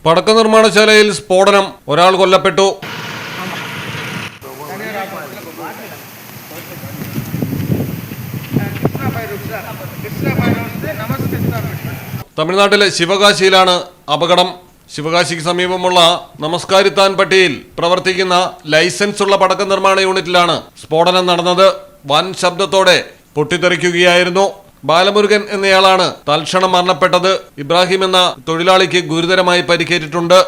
പടക്ക നിർമ്മാണശാലയിൽ സ്ഫോടനം, ഒരാൾ കൊല്ലപ്പെട്ടു. തമിഴ്നാട്ടിലെ ശിവകാശിയിലാണ് അപകടം. ശിവകാശിക്ക് സമീപമുള്ള നമസ്കാരിത്താൻ പട്ടിയിൽ പ്രവർത്തിക്കുന്ന ലൈസൻസ് ഉള്ള പടക്ക നിർമ്മാണ യൂണിറ്റിലാണ് സ്ഫോടനം നടന്നത്. വൻ ശബ്ദത്തോടെ പൊട്ടിത്തെറിക്കുകയായിരുന്നു. ബാലമുരുകൻ എന്നയാളാണ് തൽക്ഷണം മരണപ്പെട്ടത്. ഇബ്രാഹിം എന്ന തൊഴിലാളിക്ക് ഗുരുതരമായി പരിക്കേറ്റിട്ടുണ്ട്.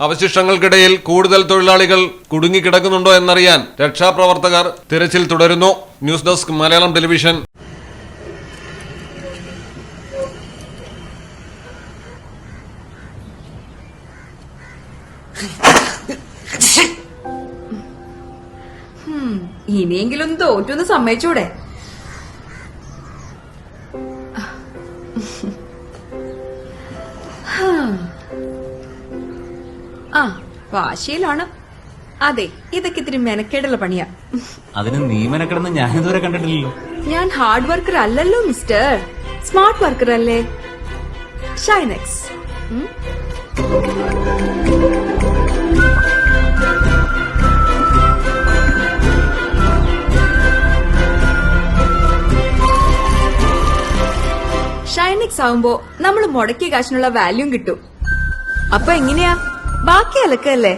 അവശിഷ്ടങ്ങൾക്കിടയിൽ കൂടുതൽ തൊഴിലാളികൾ കുടുങ്ങിക്കിടക്കുന്നുണ്ടോ എന്നറിയാൻ രക്ഷാപ്രവർത്തകർ തിരച്ചിൽ തുടരുന്നു. News desk Malayalam television. ഇനിയെങ്കിലും തോറ്റൊന്ന് സമ്മതിച്ചൂടെ? ആ വാശിയിലാണ്. അതെ, ഇതൊക്കെ ഇത്തിരി മെനക്കേടുള്ള പണിയാ. അതിന് നീ മെനക്കെടുന്ന് ഞാനിതുവരെ കണ്ടിട്ടില്ലല്ലോ. ഞാൻ ഹാർഡ് വർക്കർ അല്ലല്ലോ മിസ്റ്റർ, സ്മാർട്ട് വർക്കർ അല്ലേ. ഷൈനെക്സ്. ഷൈനെക്സ് ആവുമ്പോ നമ്മൾ മുടക്കിയ കാശിനുള്ള വാല്യൂം കിട്ടും. അപ്പൊ എങ്ങനെയാ? ബാക്കി അലക്കല്ലേ?